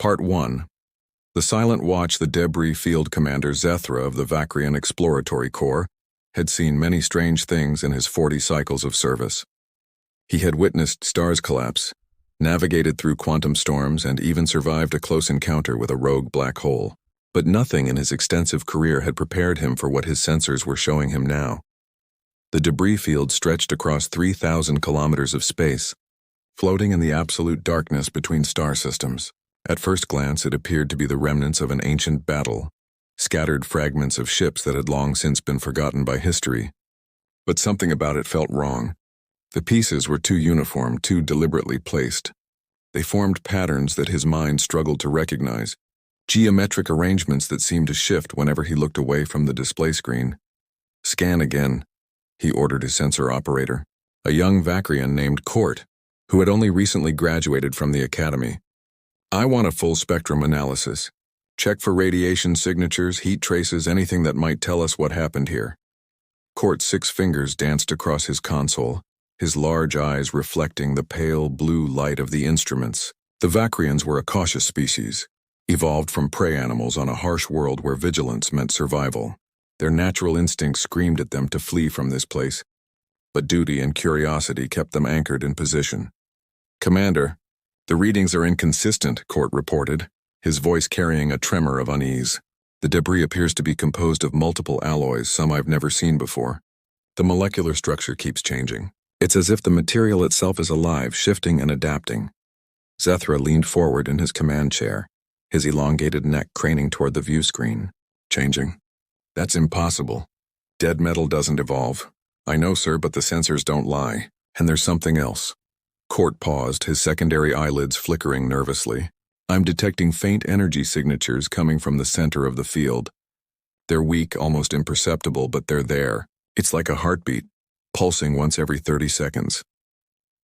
Part 1. The silent watch. The debris field commander Zethra of the Vakrian Exploratory Corps had seen many strange things in his 40 cycles of service. He had witnessed stars collapse, navigated through quantum storms, and even survived a close encounter with a rogue black hole. But nothing in his extensive career had prepared him for what his sensors were showing him now. The debris field stretched across 3,000 kilometers of space, floating in the absolute darkness between star systems. At first glance, it appeared to be the remnants of an ancient battle, scattered fragments of ships that had long since been forgotten by history. But something about it felt wrong. The pieces were too uniform, too deliberately placed. They formed patterns that his mind struggled to recognize, geometric arrangements that seemed to shift whenever he looked away from the display screen. "Scan again," he ordered his sensor operator, a young Vakrian named Court, who had only recently graduated from the academy. "I want a full spectrum analysis. Check for radiation signatures, heat traces, anything that might tell us what happened here." Court's 6 fingers danced across his console, his large eyes reflecting the pale blue light of the instruments. The Vakrians were a cautious species, evolved from prey animals on a harsh world where vigilance meant survival. Their natural instincts screamed at them to flee from this place, but duty and curiosity kept them anchored in position. "Commander, the readings are inconsistent," Court reported, his voice carrying a tremor of unease. "The debris appears to be composed of multiple alloys, some I've never seen before. The molecular structure keeps changing. It's as if the material itself is alive, shifting and adapting." Zethra leaned forward in his command chair, his elongated neck craning toward the view screen. "Changing? That's impossible. Dead metal doesn't evolve." "I know, sir, but the sensors don't lie. And there's something else." Court paused, his secondary eyelids flickering nervously. "I'm detecting faint energy signatures coming from the center of the field. They're weak, almost imperceptible, but they're there. It's like a heartbeat, pulsing once every 30 seconds.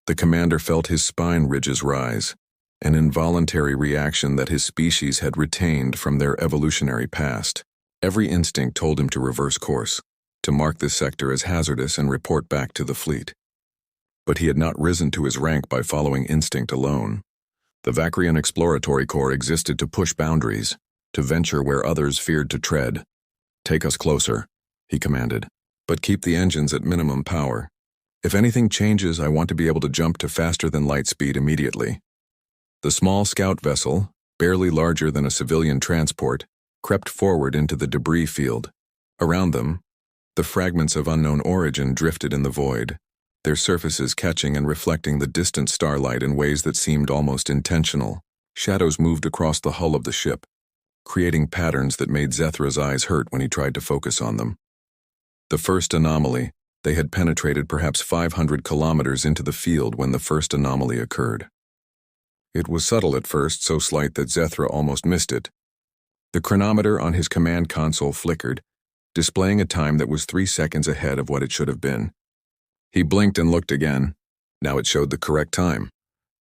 The commander felt his spine ridges rise, an involuntary reaction that his species had retained from their evolutionary past. Every instinct told him to reverse course, to mark this sector as hazardous and report back to the fleet. But he had not risen to his rank by following instinct alone. The Vakrian Exploratory Corps existed to push boundaries, to venture where others feared to tread. "Take us closer," he commanded, "but keep the engines at minimum power. If anything changes, I want to be able to jump to faster than light speed immediately." The small scout vessel, barely larger than a civilian transport, crept forward into the debris field. Around them, the fragments of unknown origin drifted in the void, their surfaces catching and reflecting the distant starlight in ways that seemed almost intentional. Shadows moved across the hull of the ship, creating patterns that made Zethra's eyes hurt when he tried to focus on them. The first anomaly, they had penetrated perhaps 500 kilometers into the field when the first anomaly occurred. It was subtle at first, so slight that Zethra almost missed it. The chronometer on his command console flickered, displaying a time that was 3 seconds ahead of what it should have been. He blinked and looked again. Now it showed the correct time.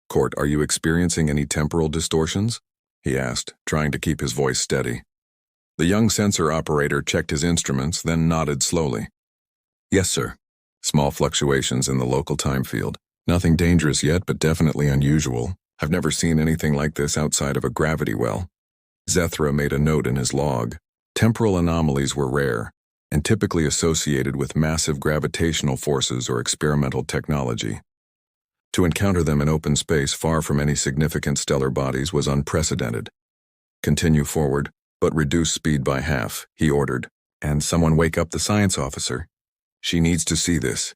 "Court, are you experiencing any temporal distortions?" he asked, trying to keep his voice steady. The young sensor operator checked his instruments, then nodded slowly. "Yes, sir. Small fluctuations in the local time field. Nothing dangerous yet, but definitely unusual. I've never seen anything like this outside of a gravity well." Zethra made a note in his log. Temporal anomalies were rare, and typically associated with massive gravitational forces or experimental technology. To encounter them in open space far from any significant stellar bodies was unprecedented. "Continue forward, but reduce speed by half," he ordered. "And someone wake up the science officer. She needs to see this."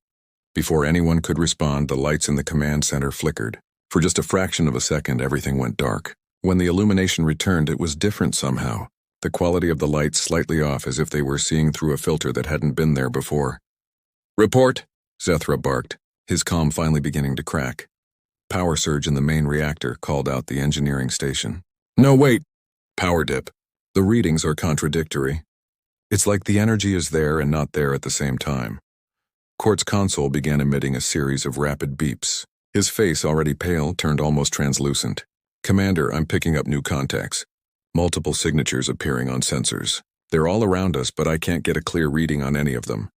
Before anyone could respond, the lights in the command center flickered. For just a fraction of a second, everything went dark. When the illumination returned, it was different somehow. The quality of the lights slightly off, as if they were seeing through a filter that hadn't been there before. "Report," Zethra barked, his comm finally beginning to crack. "Power surge in the main reactor," called out the engineering station. "No, wait. Power dip. The readings are contradictory. It's like the energy is there and not there at the same time." Court's console began emitting a series of rapid beeps. His face, already pale, turned almost translucent. "Commander, I'm picking up new contacts. Multiple signatures appearing on sensors. They're all around us, but I can't get a clear reading on any of them."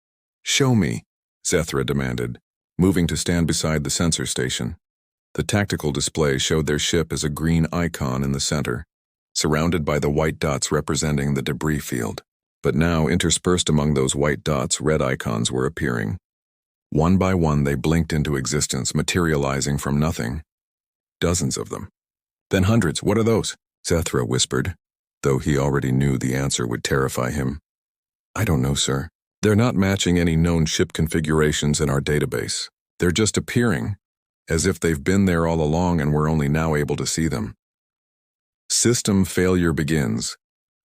"Show me," Zethra demanded, moving to stand beside the sensor station. The tactical display showed their ship as a green icon in the center, surrounded by the white dots representing the debris field. But now, interspersed among those white dots, red icons were appearing. One by one, they blinked into existence, materializing from nothing. Dozens of them. Then hundreds. What are those? Zethra whispered, though he already knew the answer would terrify him. I don't know, sir. They're not matching any known ship configurations in our database. They're just appearing, as if they've been there all along and we're only now able to see them. System failure begins.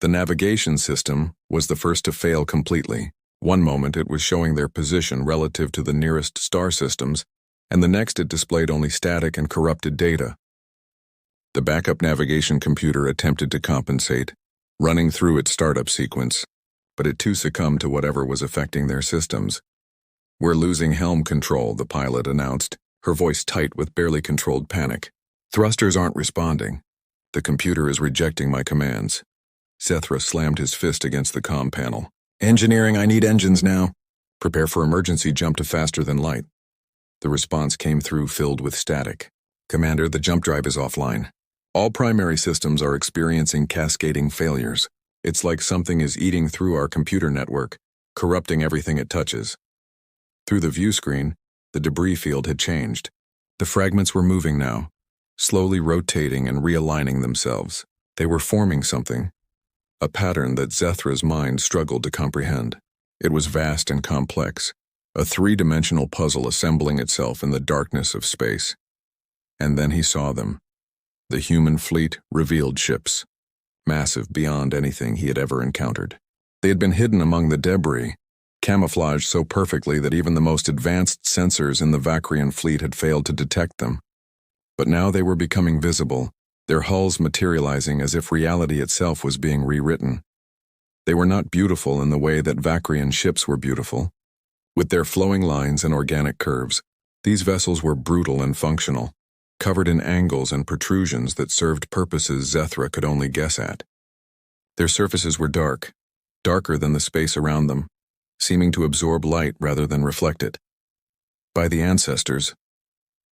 The navigation system was the first to fail completely. One moment it was showing their position relative to the nearest star systems, and the next it displayed only static and corrupted data. The backup navigation computer attempted to compensate, running through its startup sequence, but it too succumbed to whatever was affecting their systems. We're losing helm control, the pilot announced, her voice tight with barely controlled panic. Thrusters aren't responding. The computer is rejecting my commands. Zethra slammed his fist against the comm panel. Engineering, I need engines now. Prepare for emergency jump to faster than light. The response came through filled with static. Commander, the jump drive is offline. All primary systems are experiencing cascading failures. It's like something is eating through our computer network, corrupting everything it touches. Through the view screen, the debris field had changed. The fragments were moving now, slowly rotating and realigning themselves. They were forming something, a pattern that Zethra's mind struggled to comprehend. It was vast and complex, a three-dimensional puzzle assembling itself in the darkness of space. And then he saw them. The human fleet revealed ships, massive beyond anything he had ever encountered. They had been hidden among the debris, camouflaged so perfectly that even the most advanced sensors in the Vacrian fleet had failed to detect them. But now they were becoming visible, their hulls materializing as if reality itself was being rewritten. They were not beautiful in the way that Vacrian ships were beautiful. With their flowing lines and organic curves, these vessels were brutal and functional, covered in angles and protrusions that served purposes Zethra could only guess at. Their surfaces were dark, darker than the space around them, seeming to absorb light rather than reflect it. By the ancestors,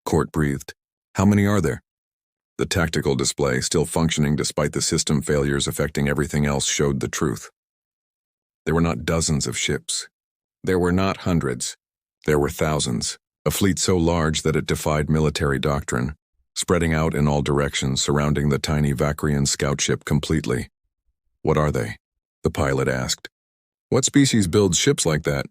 Court breathed. How many are there? The tactical display, still functioning despite the system failures affecting everything else, showed the truth. There were not dozens of ships. There were not hundreds. There were thousands, a fleet so large that it defied military doctrine, spreading out in all directions, surrounding the tiny Vacrian scout ship completely. What are they? The pilot asked. What species builds ships like that?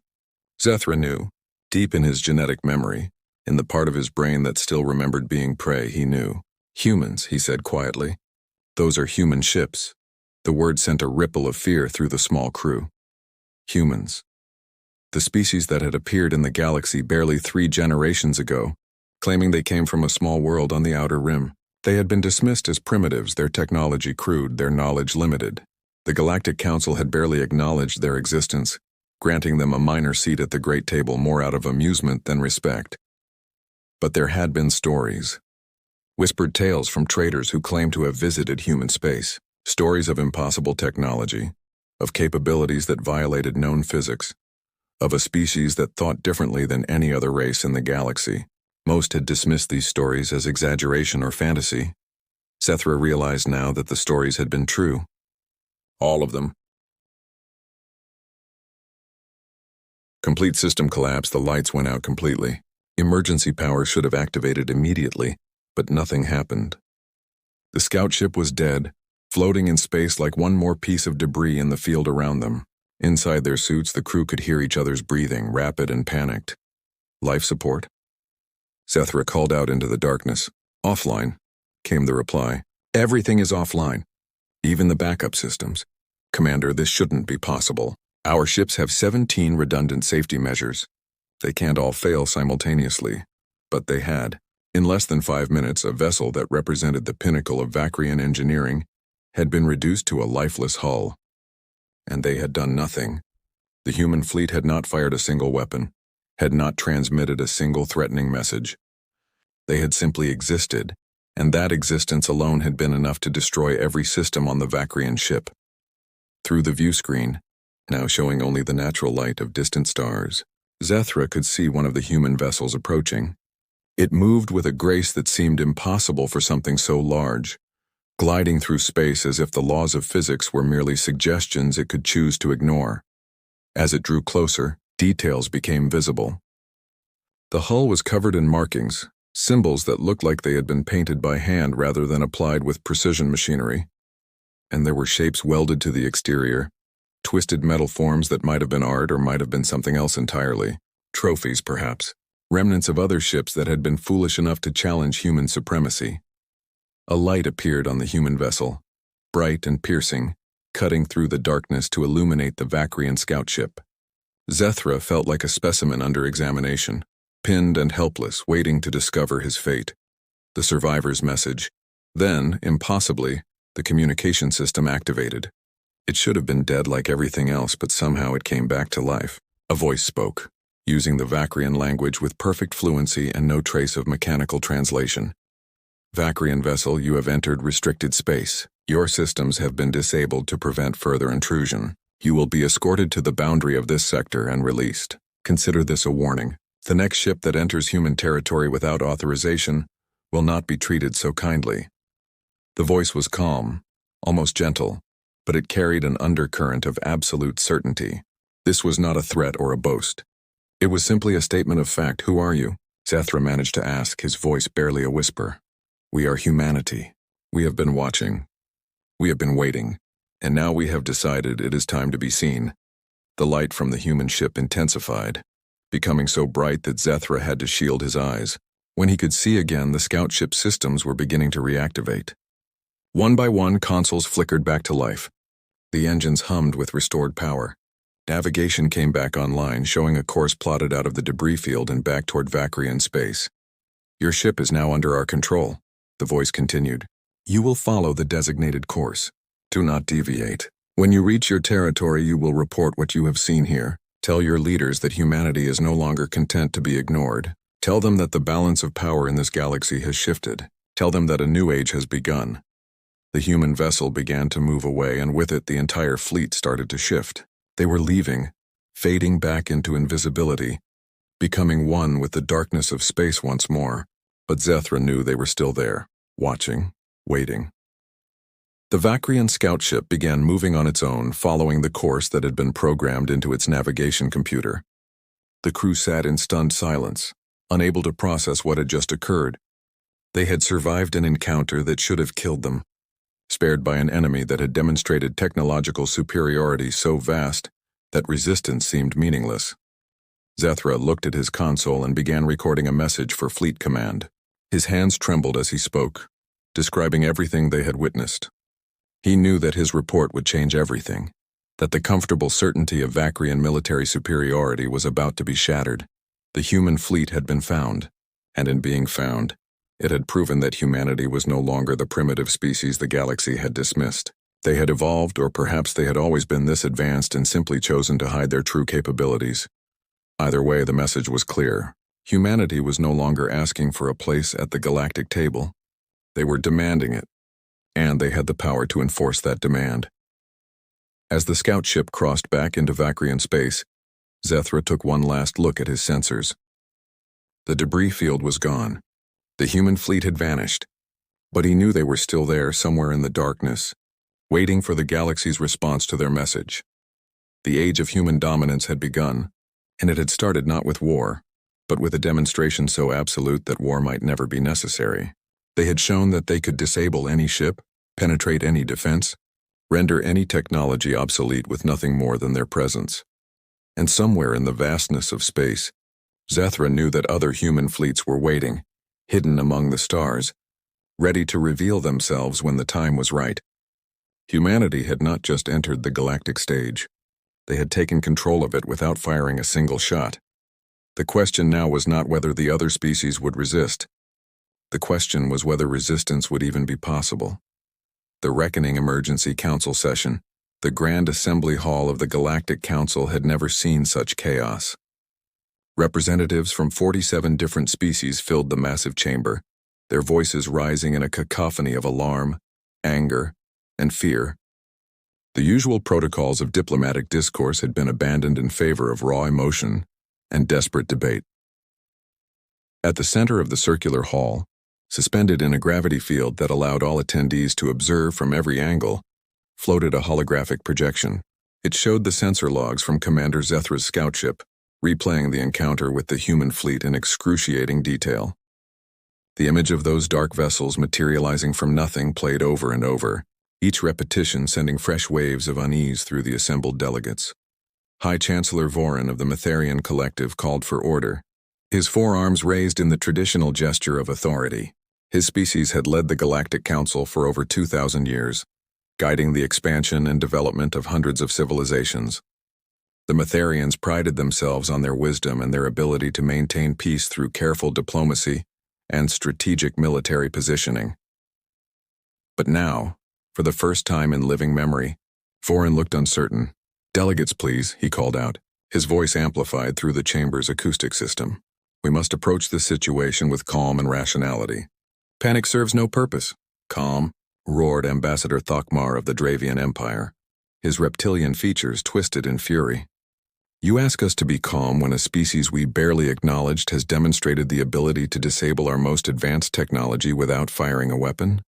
Zethra knew, deep in his genetic memory, in the part of his brain that still remembered being prey, he knew. Humans, he said quietly. Those are human ships. The word sent a ripple of fear through the small crew. Humans. The species that had appeared in the galaxy barely 3 generations ago, claiming they came from a small world on the outer rim. They had been dismissed as primitives, their technology crude, their knowledge limited. The Galactic Council had barely acknowledged their existence, granting them a minor seat at the Great Table more out of amusement than respect. But there had been stories. Whispered tales from traders who claimed to have visited human space. Stories of impossible technology, of capabilities that violated known physics, of a species that thought differently than any other race in the galaxy. Most had dismissed these stories as exaggeration or fantasy. Zethra realized now that the stories had been true. All of them. Complete system collapse, the lights went out completely. Emergency power should have activated immediately, but nothing happened. The scout ship was dead, floating in space like one more piece of debris in the field around them. Inside their suits, the crew could hear each other's breathing, rapid and panicked. Life support? Zethra called out into the darkness. Offline, came the reply. Everything is offline. Even the backup systems. Commander, this shouldn't be possible. Our ships have 17 redundant safety measures. They can't all fail simultaneously. But they had. In less than 5 minutes, a vessel that represented the pinnacle of Vacrian engineering had been reduced to a lifeless hull. And they had done nothing. The human fleet had not fired a single weapon, had not transmitted a single threatening message. They had simply existed, and that existence alone had been enough to destroy every system on the Vacrian ship. Through the view screen, now showing only the natural light of distant stars, Zethra could see one of the human vessels approaching. It moved with a grace that seemed impossible for something so large, gliding through space as if the laws of physics were merely suggestions it could choose to ignore. As it drew closer, details became visible. The hull was covered in markings, symbols that looked like they had been painted by hand rather than applied with precision machinery. And there were shapes welded to the exterior, twisted metal forms that might have been art or might have been something else entirely. Trophies, perhaps. Remnants of other ships that had been foolish enough to challenge human supremacy. A light appeared on the human vessel, bright and piercing, cutting through the darkness to illuminate the Vacrian scout ship. Zethra felt like a specimen under examination, pinned and helpless, waiting to discover his fate. The survivor's message. Then, impossibly, the communication system activated. It should have been dead like everything else, but somehow it came back to life. A voice spoke, using the Vacrian language with perfect fluency and no trace of mechanical translation. Vacrian vessel, you have entered restricted space. Your systems have been disabled to prevent further intrusion. You will be escorted to the boundary of this sector and released. Consider this a warning. The next ship that enters human territory without authorization will not be treated so kindly. The voice was calm, almost gentle, but it carried an undercurrent of absolute certainty. This was not a threat or a boast. It was simply a statement of fact. Who are you? Zethra managed to ask, his voice barely a whisper. We are humanity. We have been watching. We have been waiting. And now we have decided it is time to be seen. The light from the human ship intensified, becoming so bright that Zethra had to shield his eyes. When he could see again, the scout ship systems were beginning to reactivate. One by one, consoles flickered back to life. The engines hummed with restored power. Navigation came back online, showing a course plotted out of the debris field and back toward Vacrian space. Your ship is now under our control, the voice continued. You will follow the designated course. Do not deviate. When you reach your territory, you will report what you have seen here. Tell your leaders that humanity is no longer content to be ignored. Tell them that the balance of power in this galaxy has shifted. Tell them that a new age has begun. The human vessel began to move away, and with it the entire fleet started to shift. They were leaving, fading back into invisibility, becoming one with the darkness of space once more. But Zethra knew they were still there, watching, waiting. The Vacrian scout ship began moving on its own, following the course that had been programmed into its navigation computer. The crew sat in stunned silence, unable to process what had just occurred. They had survived an encounter that should have killed them, spared by an enemy that had demonstrated technological superiority so vast that resistance seemed meaningless. Zethra looked at his console and began recording a message for Fleet Command. His hands trembled as he spoke, describing everything they had witnessed. He knew that his report would change everything, that the comfortable certainty of Vacrian military superiority was about to be shattered. The human fleet had been found, and in being found, it had proven that humanity was no longer the primitive species the galaxy had dismissed. They had evolved, or perhaps they had always been this advanced and simply chosen to hide their true capabilities. Either way, the message was clear. Humanity was no longer asking for a place at the galactic table. They were demanding it, and they had the power to enforce that demand. As the scout ship crossed back into Vacrian space, Zethra took one last look at his sensors. The debris field was gone. The human fleet had vanished, but he knew they were still there somewhere in the darkness, waiting for the galaxy's response to their message. The age of human dominance had begun, and it had started not with war, but with a demonstration so absolute that war might never be necessary. They had shown that they could disable any ship, penetrate any defense, render any technology obsolete with nothing more than their presence. And somewhere in the vastness of space, Zethra knew that other human fleets were waiting, hidden among the stars, ready to reveal themselves when the time was right. Humanity had not just entered the galactic stage. They had taken control of it without firing a single shot. The question now was not whether the other species would resist. The question was whether resistance would even be possible. The Reckoning Emergency Council session, the Grand Assembly Hall of the Galactic Council, had never seen such chaos. Representatives from 47 different species filled the massive chamber, their voices rising in a cacophony of alarm, anger, and fear. The usual protocols of diplomatic discourse had been abandoned in favor of raw emotion and desperate debate. At the center of the circular hall, Suspended in a gravity field that allowed all attendees to observe from every angle, floated a holographic projection. It showed the sensor logs from Commander Zethra's scout ship, replaying the encounter with the human fleet in excruciating detail. The image of those dark vessels materializing from nothing played over and over, each repetition sending fresh waves of unease through the assembled delegates. High Chancellor Vorin of the Metherian Collective called for order, his forearms raised in the traditional gesture of authority. His species had led the Galactic Council for over 2,000 years, guiding the expansion and development of hundreds of civilizations. The Metherians prided themselves on their wisdom and their ability to maintain peace through careful diplomacy and strategic military positioning. But now, for the first time in living memory, Vorin looked uncertain. "Delegates, please," he called out, his voice amplified through the chamber's acoustic system. "We must approach this situation with calm and rationality. Panic serves no purpose." "Calm," roared Ambassador Thokmar of the Dravian Empire, his reptilian features twisted in fury. "You ask us to be calm when a species we barely acknowledged has demonstrated the ability to disable our most advanced technology without firing a weapon?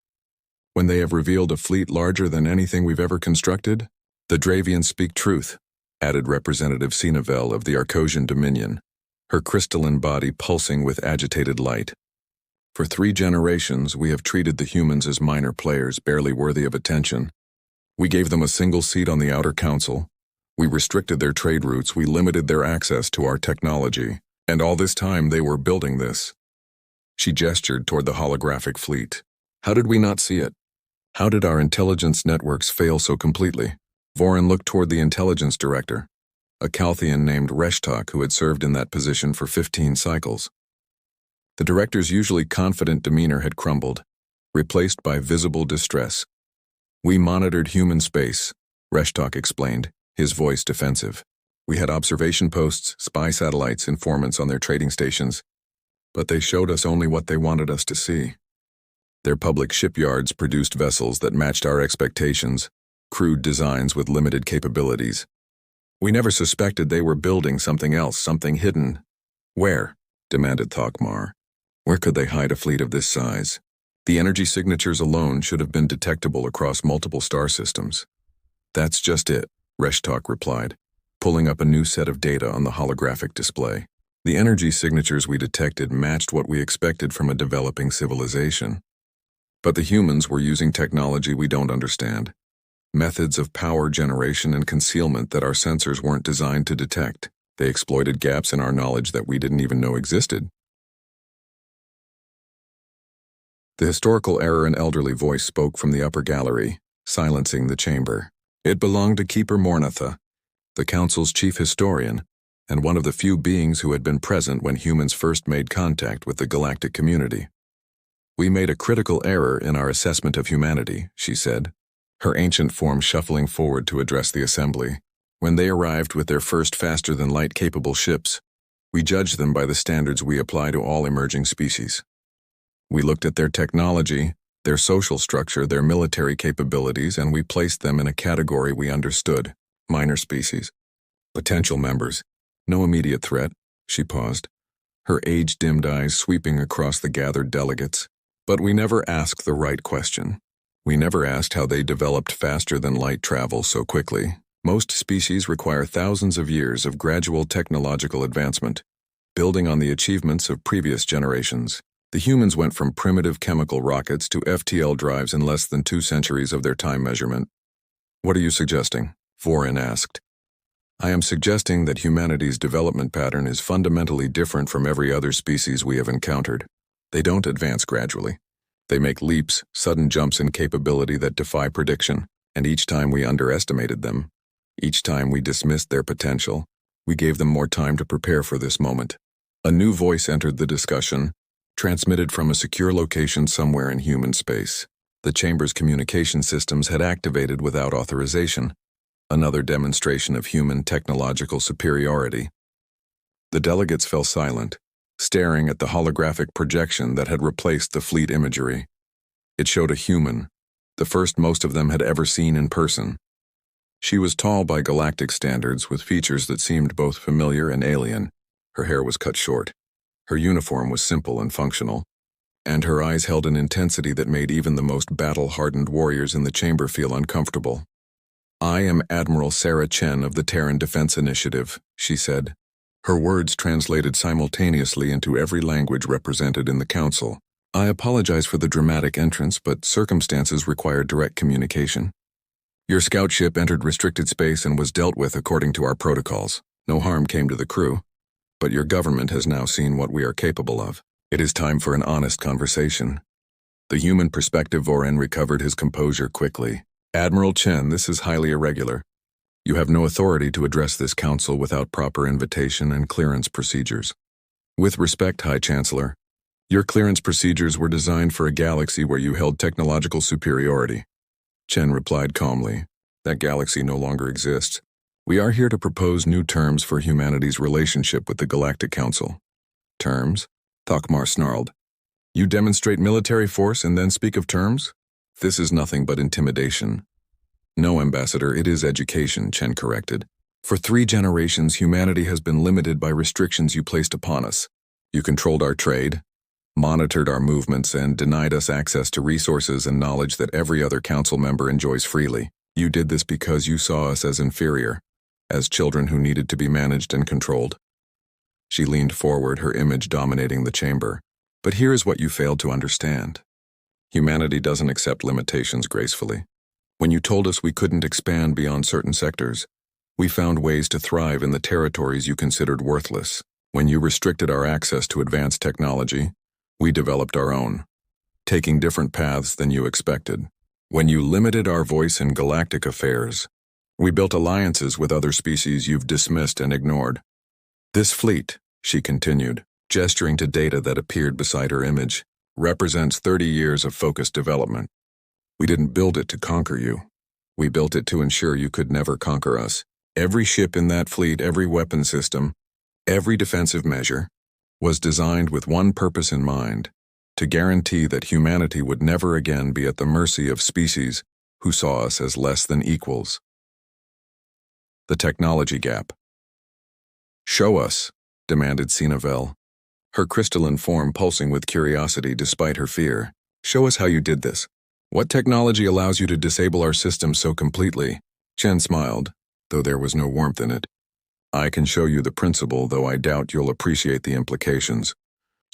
When they have revealed a fleet larger than anything we've ever constructed? The Dravians speak truth," added Representative Sinavel of the Arcosian Dominion, her crystalline body pulsing with agitated light. "For 3 generations, we have treated the humans as minor players barely worthy of attention. We gave them a single seat on the Outer Council. We restricted their trade routes, we limited their access to our technology, and all this time they were building this." She gestured toward the holographic fleet. "How did we not see it? How did our intelligence networks fail so completely?" Vorin looked toward the intelligence director, a Calthian named Reshtok who had served in that position for 15 cycles. The director's usually confident demeanor had crumbled, replaced by visible distress. "We monitored human space," Reshtok explained, his voice defensive. "We had observation posts, spy satellites, informants on their trading stations, but they showed us only what they wanted us to see. Their public shipyards produced vessels that matched our expectations, crude designs with limited capabilities. We never suspected they were building something else, something hidden." "Where?" demanded Thokmar. "Where could they hide a fleet of this size? The energy signatures alone should have been detectable across multiple star systems." "That's just it," Reshtok replied, pulling up a new set of data on the holographic display. "The energy signatures we detected matched what we expected from a developing civilization. But the humans were using technology we don't understand. Methods of power generation and concealment that our sensors weren't designed to detect. They exploited gaps in our knowledge that we didn't even know existed." The historical error and elderly voice spoke from the upper gallery, silencing the chamber. It belonged to Keeper Mornatha, the Council's chief historian, and one of the few beings who had been present when humans first made contact with the galactic community. "We made a critical error in our assessment of humanity," she said, her ancient form shuffling forward to address the assembly. "When they arrived with their first faster-than-light capable ships, we judged them by the standards we apply to all emerging species. We looked at their technology, their social structure, their military capabilities, and we placed them in a category we understood: minor species. Potential members. No immediate threat." She paused, her age-dimmed eyes sweeping across the gathered delegates. "But we never asked the right question. We never asked how they developed faster-than-light travel so quickly. Most species require thousands of years of gradual technological advancement, building on the achievements of previous generations. The humans went from primitive chemical rockets to FTL drives in less than 2 centuries of their time measurement." "What are you suggesting?" Vorin asked. "I am suggesting that humanity's development pattern is fundamentally different from every other species we have encountered. They don't advance gradually. They make leaps, sudden jumps in capability that defy prediction, and each time we underestimated them, each time we dismissed their potential, we gave them more time to prepare for this moment." A new voice entered the discussion, transmitted from a secure location somewhere in human space. The chamber's communication systems had activated without authorization, another demonstration of human technological superiority. The delegates fell silent, staring at the holographic projection that had replaced the fleet imagery. It showed a human, the first most of them had ever seen in person. She was tall by galactic standards, with features that seemed both familiar and alien. Her hair was cut short. Her uniform was simple and functional, and her eyes held an intensity that made even the most battle-hardened warriors in the chamber feel uncomfortable. "I am Admiral Sarah Chen of the Terran Defense Initiative," she said. Her words translated simultaneously into every language represented in the council. "I apologize for the dramatic entrance, but circumstances required direct communication. Your scout ship entered restricted space and was dealt with according to our protocols. No harm came to the crew, but your government has now seen what we are capable of. It is time for an honest conversation." The human perspective Voren recovered his composure quickly. "Admiral Chen, this is highly irregular. You have no authority to address this council without proper invitation and clearance procedures. With respect, High Chancellor, your clearance procedures were designed for a galaxy where you held technological superiority." Chen replied calmly, "That galaxy no longer exists. We are here to propose new terms for humanity's relationship with the Galactic Council." "Terms?" Thakmar snarled. "You demonstrate military force and then speak of terms? This is nothing but intimidation." "No, Ambassador, it is education," Chen corrected. "For 3 generations, humanity has been limited by restrictions you placed upon us. You controlled our trade, monitored our movements, and denied us access to resources and knowledge that every other council member enjoys freely. You did this because you saw us as inferior, as children who needed to be managed and controlled." She leaned forward, her image dominating the chamber. "But here is what you failed to understand. Humanity doesn't accept limitations gracefully. When you told us we couldn't expand beyond certain sectors, we found ways to thrive in the territories you considered worthless. When you restricted our access to advanced technology, we developed our own, taking different paths than you expected. When you limited our voice in galactic affairs, we built alliances with other species you've dismissed and ignored. This fleet," she continued, gesturing to data that appeared beside her image, "represents 30 years of focused development. We didn't build it to conquer you. We built it to ensure you could never conquer us. Every ship in that fleet, every weapon system, every defensive measure, was designed with one purpose in mind: to guarantee that humanity would never again be at the mercy of species who saw us as less than equals." The technology gap. "Show us," demanded Sinavel, her crystalline form pulsing with curiosity despite her fear. "Show us how you did this. What technology allows you to disable our systems so completely?" Chen smiled, though there was no warmth in it. "I can show you the principle, though I doubt you'll appreciate the implications.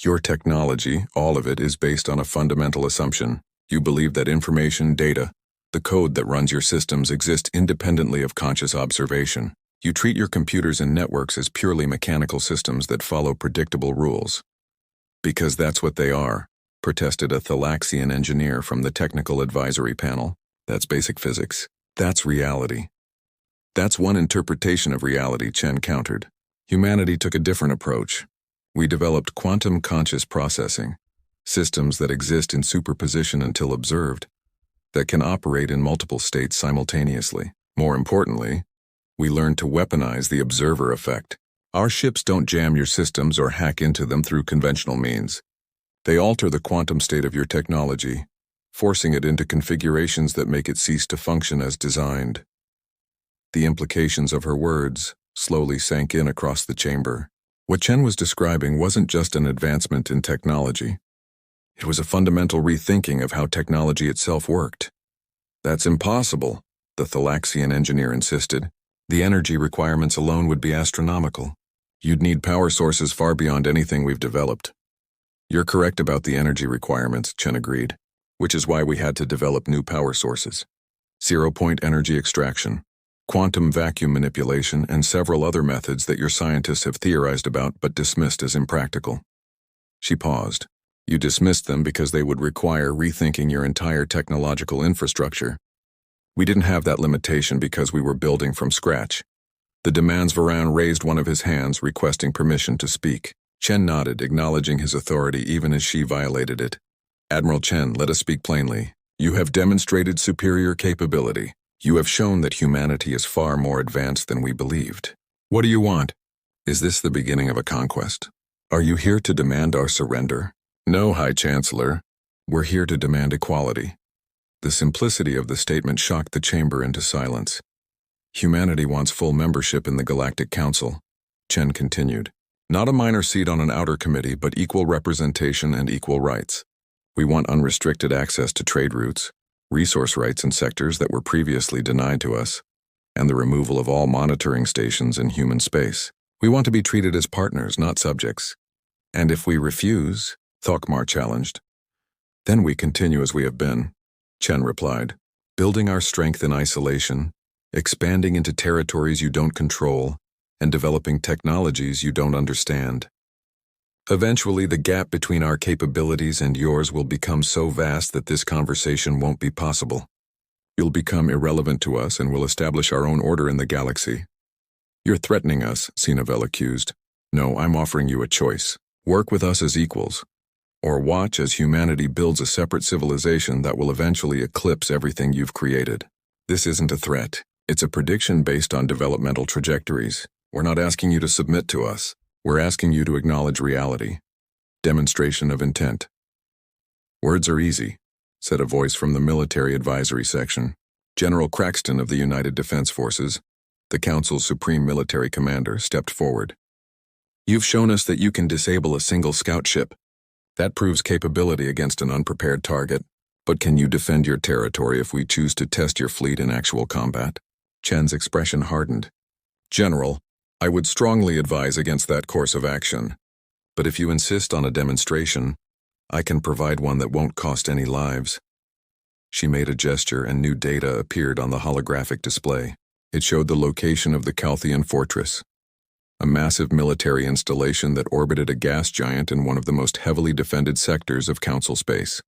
Your technology, all of it, is based on a fundamental assumption. You believe that information, data, the code that runs your systems exist independently of conscious observation. You treat your computers and networks as purely mechanical systems that follow predictable rules." "Because that's what they are," protested a Thalaxian engineer from the technical advisory panel. "That's basic physics. That's reality." "That's one interpretation of reality," Chen countered. "Humanity took a different approach. We developed quantum conscious processing, systems that exist in superposition until observed, that can operate in multiple states simultaneously. More importantly, we learned to weaponize the observer effect. Our ships don't jam your systems or hack into them through conventional means. They alter the quantum state of your technology, forcing it into configurations that make it cease to function as designed." The implications of her words slowly sank in across the chamber. What Chen was describing wasn't just an advancement in technology. It was a fundamental rethinking of how technology itself worked. "That's impossible," the Thalaxian engineer insisted. "The energy requirements alone would be astronomical. You'd need power sources far beyond anything we've developed." "You're correct about the energy requirements," Chen agreed, "which is why we had to develop new power sources. Zero-point energy extraction, quantum vacuum manipulation, and several other methods that your scientists have theorized about but dismissed as impractical." She paused. "You dismissed them because they would require rethinking your entire technological infrastructure. We didn't have that limitation because we were building from scratch." The demands Varan raised one of his hands, requesting permission to speak. Chen nodded, acknowledging his authority even as she violated it. "Admiral Chen, let us speak plainly. You have demonstrated superior capability. You have shown that humanity is far more advanced than we believed. What do you want? Is this the beginning of a conquest? Are you here to demand our surrender?" "No, High Chancellor. We're here to demand equality." The simplicity of the statement shocked the chamber into silence. "Humanity wants full membership in the Galactic Council," Chen continued. "Not a minor seat on an outer committee, but equal representation and equal rights. We want unrestricted access to trade routes, resource rights in sectors that were previously denied to us, and the removal of all monitoring stations in human space. We want to be treated as partners, not subjects. And if we refuse, Thokmar challenged. Then we continue as we have been, Chen replied, building our strength in isolation, expanding into territories you don't control, and developing technologies you don't understand. Eventually, the gap between our capabilities and yours will become so vast that this conversation won't be possible. You'll become irrelevant to us and will establish our own order in the galaxy. You're threatening us, Sinavel accused. No, I'm offering you a choice. Work with us as equals, or watch as humanity builds a separate civilization that will eventually eclipse everything you've created. This isn't a threat. It's a prediction based on developmental trajectories. We're not asking you to submit to us. We're asking you to acknowledge reality. Demonstration of intent. Words are easy, said a voice from the military advisory section. General Craxton of the United Defense Forces, the Council's supreme military commander, stepped forward. You've shown us that you can disable a single scout ship. That proves capability against an unprepared target. But can you defend your territory if we choose to test your fleet in actual combat? Chen's expression hardened. General, I would strongly advise against that course of action. But if you insist on a demonstration, I can provide one that won't cost any lives. She made a gesture and new data appeared on the holographic display. It showed the location of the Calthian fortress, a massive military installation that orbited a gas giant in one of the most heavily defended sectors of Council space.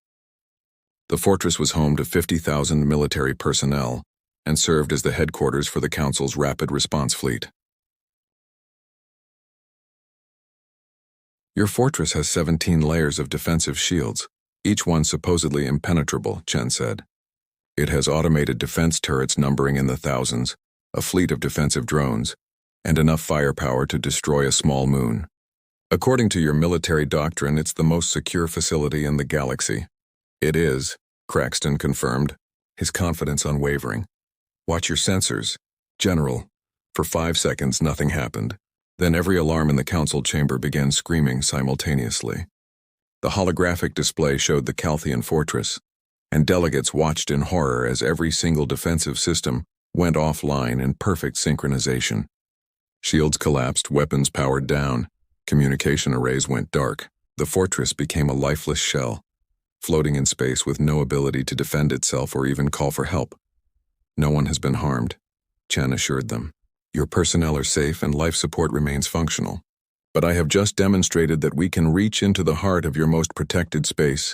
The fortress was home to 50,000 military personnel and served as the headquarters for the Council's rapid response fleet. Your fortress has 17 layers of defensive shields, each one supposedly impenetrable, Chen said. It has automated defense turrets numbering in the thousands, a fleet of defensive drones, and enough firepower to destroy a small moon. According to your military doctrine, it's the most secure facility in the galaxy. It is, Craxton confirmed, his confidence unwavering. Watch your sensors, General. For 5 seconds, nothing happened. Then every alarm in the council chamber began screaming simultaneously. The holographic display showed the Calthian fortress, and delegates watched in horror as every single defensive system went offline in perfect synchronization. Shields collapsed, weapons powered down, communication arrays went dark. The fortress became a lifeless shell, floating in space with no ability to defend itself or even call for help. No one has been harmed, Chen assured them. Your personnel are safe and life support remains functional. But I have just demonstrated that we can reach into the heart of your most protected space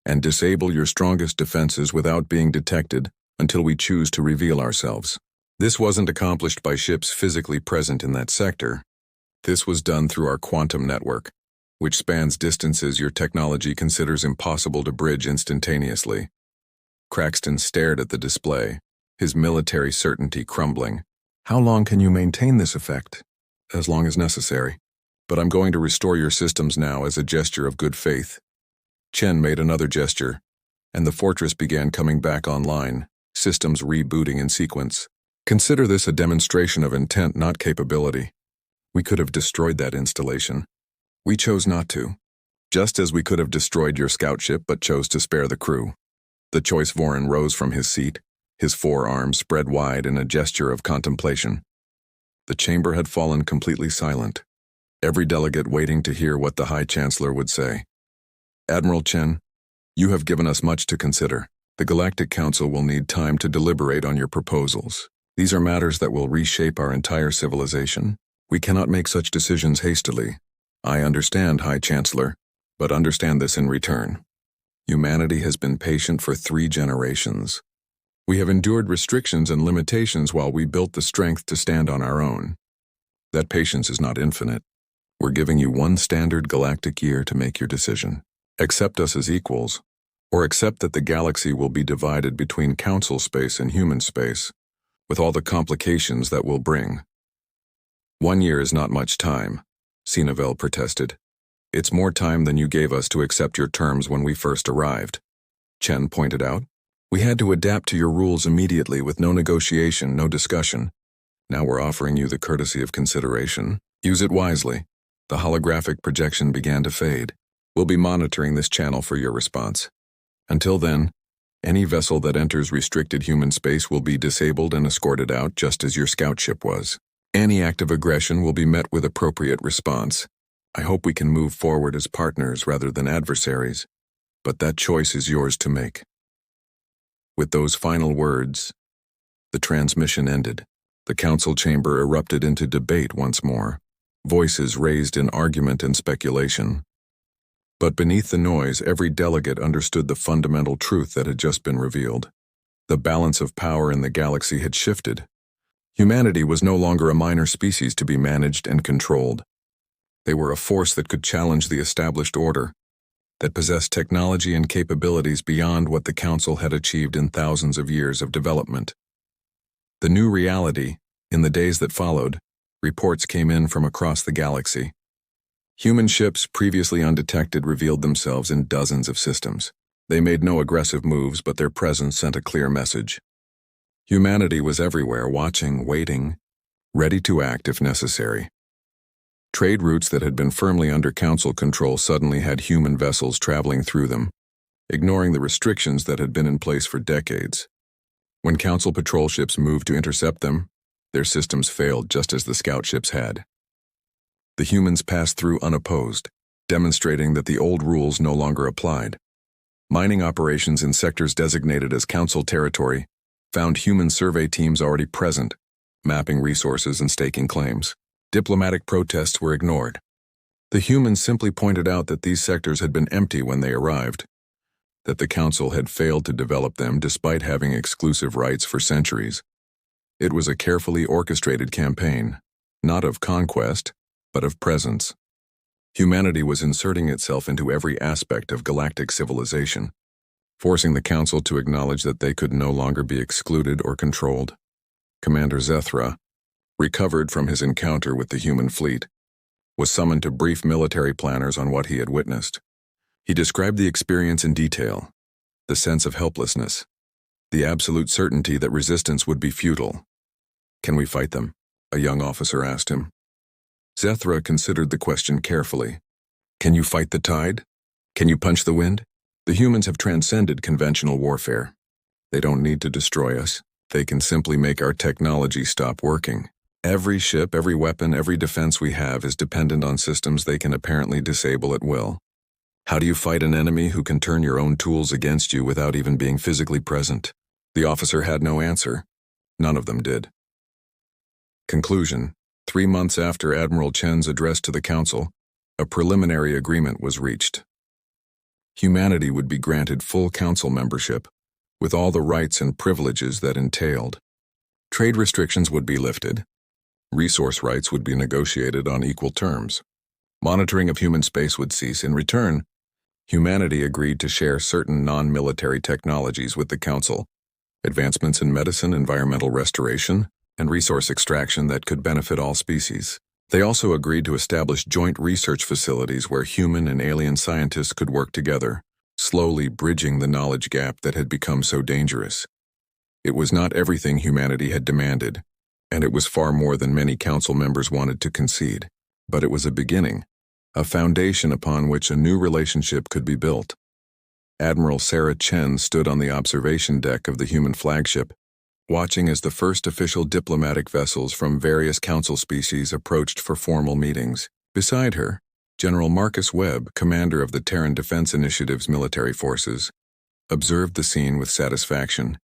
and disable your strongest defenses without being detected until we choose to reveal ourselves. This wasn't accomplished by ships physically present in that sector. This was done through our quantum network, which spans distances your technology considers impossible to bridge instantaneously. Craxton stared at the display, his military certainty crumbling. How long can you maintain this effect? As long as necessary. But I'm going to restore your systems now as a gesture of good faith. Chen made another gesture, and the fortress began coming back online, systems rebooting in sequence. Consider this a demonstration of intent, not capability. We could have destroyed that installation. We chose not to. Just as we could have destroyed your scout ship but chose to spare the crew. The choice Vorin rose from his seat, his forearms spread wide in a gesture of contemplation. The chamber had fallen completely silent, every delegate waiting to hear what the High Chancellor would say. Admiral Chen, you have given us much to consider. The Galactic Council will need time to deliberate on your proposals. These are matters that will reshape our entire civilization. We cannot make such decisions hastily. I understand, High Chancellor, but understand this in return. Humanity has been patient for 3 generations. We have endured restrictions and limitations while we built the strength to stand on our own. That patience is not infinite. We're giving you 1 standard galactic year to make your decision. Accept us as equals, or accept that the galaxy will be divided between council space and human space, with all the complications that will bring. 1 year is not much time, Sinavel protested. It's more time than you gave us to accept your terms when we first arrived, Chen pointed out. We had to adapt to your rules immediately with no negotiation, no discussion. Now we're offering you the courtesy of consideration. Use it wisely. The holographic projection began to fade. We'll be monitoring this channel for your response. Until then, any vessel that enters restricted human space will be disabled and escorted out just as your scout ship was. Any act of aggression will be met with appropriate response. I hope we can move forward as partners rather than adversaries, but that choice is yours to make." With those final words, the transmission ended. The council chamber erupted into debate once more, voices raised in argument and speculation. But beneath the noise, every delegate understood the fundamental truth that had just been revealed. The balance of power in the galaxy had shifted. Humanity was no longer a minor species to be managed and controlled. They were a force that could challenge the established order, that possessed technology and capabilities beyond what the Council had achieved in thousands of years of development. The new reality, in the days that followed, reports came in from across the galaxy. Human ships previously undetected revealed themselves in dozens of systems. They made no aggressive moves, but their presence sent a clear message. Humanity was everywhere, watching, waiting, ready to act if necessary. Trade routes that had been firmly under Council control suddenly had human vessels traveling through them, ignoring the restrictions that had been in place for decades. When Council patrol ships moved to intercept them, their systems failed just as the scout ships had. The humans passed through unopposed, demonstrating that the old rules no longer applied. Mining operations in sectors designated as Council territory found human survey teams already present, mapping resources and staking claims. Diplomatic protests were ignored. The humans simply pointed out that these sectors had been empty when they arrived, that the Council had failed to develop them despite having exclusive rights for centuries. It was a carefully orchestrated campaign, not of conquest, but of presence. Humanity was inserting itself into every aspect of galactic civilization, forcing the Council to acknowledge that they could no longer be excluded or controlled. Commander Zethra, recovered from his encounter with the human fleet, was summoned to brief military planners on what he had witnessed. He described the experience in detail, the sense of helplessness, the absolute certainty that resistance would be futile. "Can we fight them?" a young officer asked him. Zethra considered the question carefully. "Can you fight the tide? Can you punch the wind?" The humans have transcended conventional warfare. They don't need to destroy us. They can simply make our technology stop working. Every ship, every weapon, every defense we have is dependent on systems they can apparently disable at will. How do you fight an enemy who can turn your own tools against you without even being physically present? The officer had no answer. None of them did. Conclusion: 3 months after Admiral Chen's address to the Council, a preliminary agreement was reached. Humanity would be granted full Council membership, with all the rights and privileges that entailed. Trade restrictions would be lifted. Resource rights would be negotiated on equal terms. Monitoring of human space would cease. In return, humanity agreed to share certain non-military technologies with the Council, advancements in medicine, environmental restoration, and resource extraction that could benefit all species. They also agreed to establish joint research facilities where human and alien scientists could work together, slowly bridging the knowledge gap that had become so dangerous. It was not everything humanity had demanded, and it was far more than many Council members wanted to concede. But it was a beginning, a foundation upon which a new relationship could be built. Admiral Sarah Chen stood on the observation deck of the human flagship, watching as the first official diplomatic vessels from various Council species approached for formal meetings. Beside her, General Marcus Webb, commander of the Terran Defense Initiative's military forces, observed the scene with satisfaction.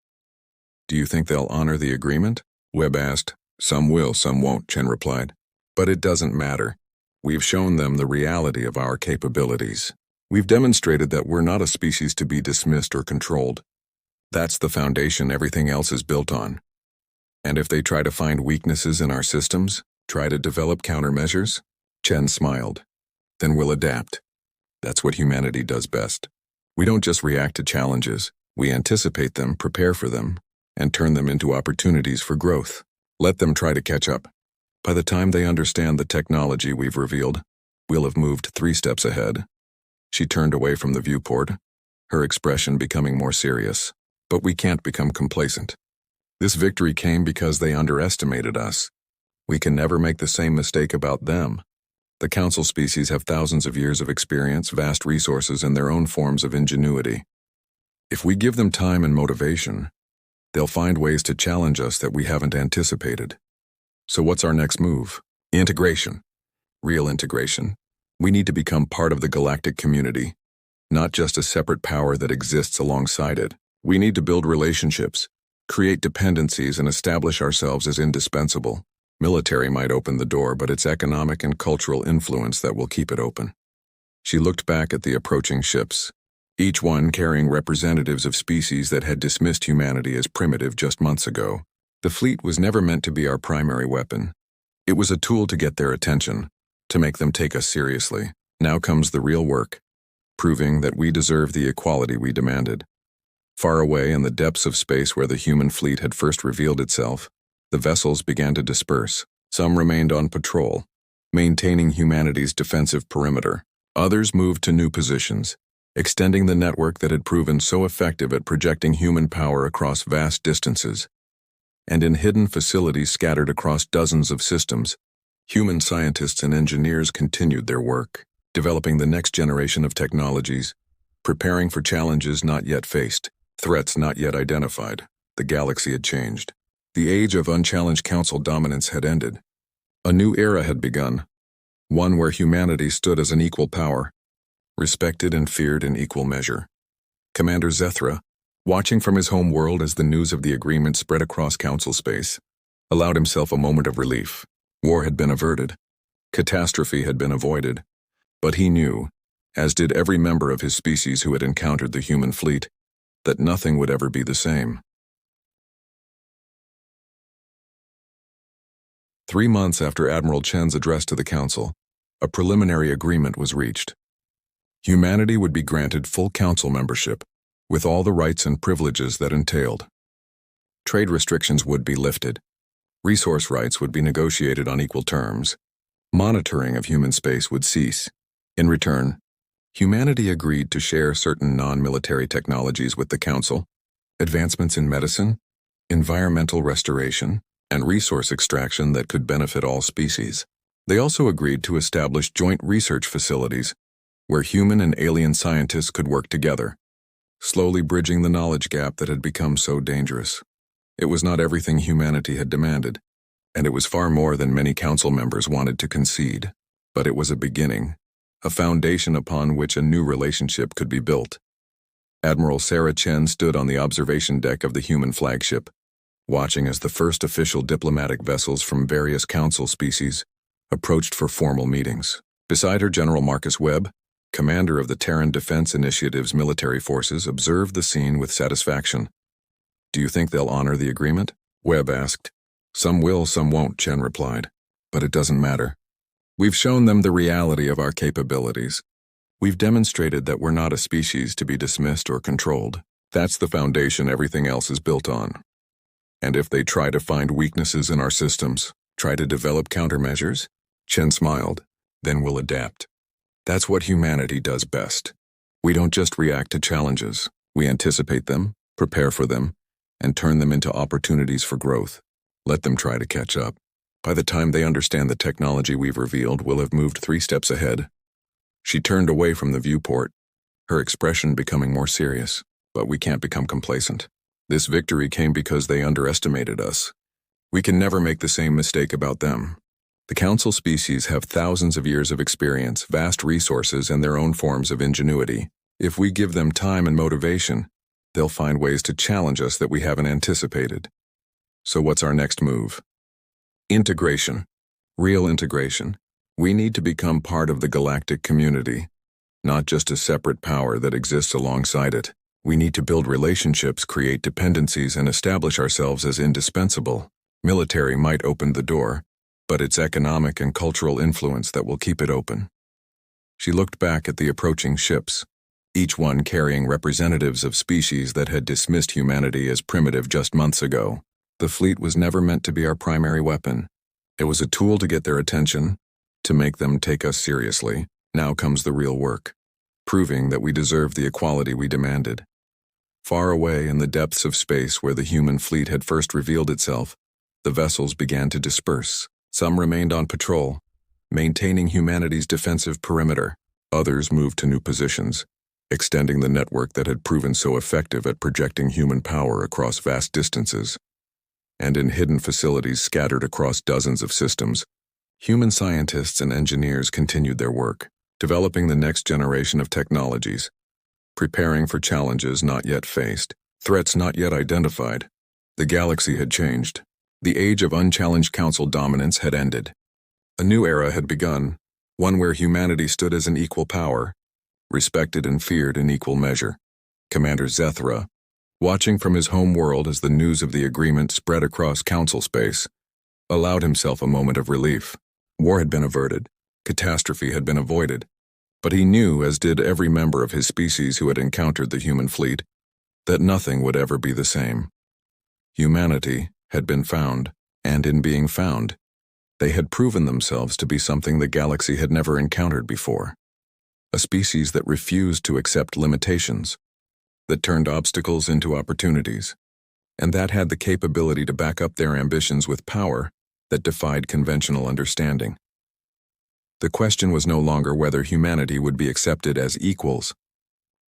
"Do you think they'll honor the agreement?" Webb asked. "Some will, some won't," Chen replied. "But it doesn't matter. We've shown them the reality of our capabilities. We've demonstrated that we're not a species to be dismissed or controlled. That's the foundation everything else is built on. And if they try to find weaknesses in our systems, try to develop countermeasures," Chen smiled, "then we'll adapt. That's what humanity does best. We don't just react to challenges. We anticipate them, prepare for them, and turn them into opportunities for growth. Let them try to catch up. By the time they understand the technology we've revealed, we'll have moved 3 steps ahead." She turned away from the viewport, her expression becoming more serious. "But we can't become complacent. This victory came because they underestimated us. We can never make the same mistake about them. The council species have thousands of years of experience, vast resources, and their own forms of ingenuity. If we give them time and motivation, they'll find ways to challenge us that we haven't anticipated. So what's our next move? Integration. Real integration. We need to become part of the galactic community, not just a separate power that exists alongside it. We need to build relationships, create dependencies, and establish ourselves as indispensable. Military might open the door, but it's economic and cultural influence that will keep it open. She looked back at the approaching ships, each one carrying representatives of species that had dismissed humanity as primitive just months ago. The fleet was never meant to be our primary weapon. It was a tool to get their attention, to make them take us seriously. Now comes the real work, proving that we deserve the equality we demanded. Far away in the depths of space where the human fleet had first revealed itself, the vessels began to disperse. Some remained on patrol, maintaining humanity's defensive perimeter. Others moved to new positions, extending the network that had proven so effective at projecting human power across vast distances. And in hidden facilities scattered across dozens of systems, human scientists and engineers continued their work, developing the next generation of technologies, preparing for challenges not yet faced, threats not yet identified. The galaxy had changed. The age of unchallenged council dominance had ended. A new era had begun, one where humanity stood as an equal power, respected and feared in equal measure. Commander Zethra, watching from his home world as the news of the agreement spread across council space, allowed himself a moment of relief. War had been averted. Catastrophe had been avoided. But he knew, as did every member of his species who had encountered the human fleet, that nothing would ever be the same. 3 months after Admiral Chen's address to the council, a preliminary agreement was reached. Humanity would be granted full council membership, with all the rights and privileges that entailed. Trade restrictions would be lifted. Resource rights would be negotiated on equal terms. Monitoring of human space would cease. In return, humanity agreed to share certain non-military technologies with the Council, advancements in medicine, environmental restoration, and resource extraction that could benefit all species. They also agreed to establish joint research facilities where human and alien scientists could work together, slowly bridging the knowledge gap that had become so dangerous. It was not everything humanity had demanded, and it was far more than many council members wanted to concede. But it was a beginning, a foundation upon which a new relationship could be built. Admiral Sarah Chen stood on the observation deck of the human flagship, watching as the first official diplomatic vessels from various council species approached for formal meetings. Beside her, General Marcus Webb, commander of the Terran Defense Initiative's military forces, observed the scene with satisfaction. "Do you think they'll honor the agreement?" Webb asked. "Some will, some won't," Chen replied. "But it doesn't matter. We've shown them the reality of our capabilities. We've demonstrated that we're not a species to be dismissed or controlled. That's the foundation everything else is built on. And if they try to find weaknesses in our systems, try to develop countermeasures," Chen smiled, "then we'll adapt. That's what humanity does best. We don't just react to challenges. We anticipate them, prepare for them, and turn them into opportunities for growth. Let them try to catch up. By the time they understand the technology we've revealed, we'll have moved 3 steps ahead." She turned away from the viewport, her expression becoming more serious. "But we can't become complacent. This victory came because they underestimated us. We can never make the same mistake about them. The council species have thousands of years of experience, vast resources, and their own forms of ingenuity. If we give them time and motivation, they'll find ways to challenge us that we haven't anticipated. So what's our next move? Integration. Real integration. We need to become part of the galactic community, not just a separate power that exists alongside it. We need to build relationships, create dependencies, and establish ourselves as indispensable. Military might open the door, but it's economic and cultural influence that will keep it open. She looked back at the approaching ships, each one carrying representatives of species that had dismissed humanity as primitive just months ago. The fleet was never meant to be our primary weapon. It was a tool to get their attention, to make them take us seriously. Now comes the real work, proving that we deserve the equality we demanded. Far away in the depths of space where the human fleet had first revealed itself, the vessels began to disperse. Some remained on patrol, maintaining humanity's defensive perimeter. Others moved to new positions, extending the network that had proven so effective at projecting human power across vast distances. And in hidden facilities scattered across dozens of systems, human scientists and engineers continued their work, developing the next generation of technologies, preparing for challenges not yet faced, threats not yet identified. The galaxy had changed. The age of unchallenged council dominance had ended. A new era had begun, one where humanity stood as an equal power, respected and feared in equal measure. Commander Zethra, watching from his home world as the news of the agreement spread across council space, allowed himself a moment of relief. War had been averted, catastrophe had been avoided, but he knew, as did every member of his species who had encountered the human fleet, that nothing would ever be the same. Humanity had been found, and in being found, they had proven themselves to be something the galaxy had never encountered before. A species that refused to accept limitations, that turned obstacles into opportunities, and that had the capability to back up their ambitions with power that defied conventional understanding. The question was no longer whether humanity would be accepted as equals.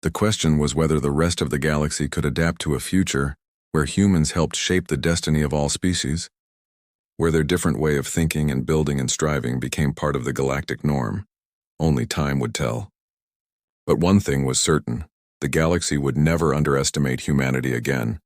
The question was whether the rest of the galaxy could adapt to a future where humans helped shape the destiny of all species, where their different way of thinking and building and striving became part of the galactic norm. Only time would tell. But one thing was certain: the galaxy would never underestimate humanity again.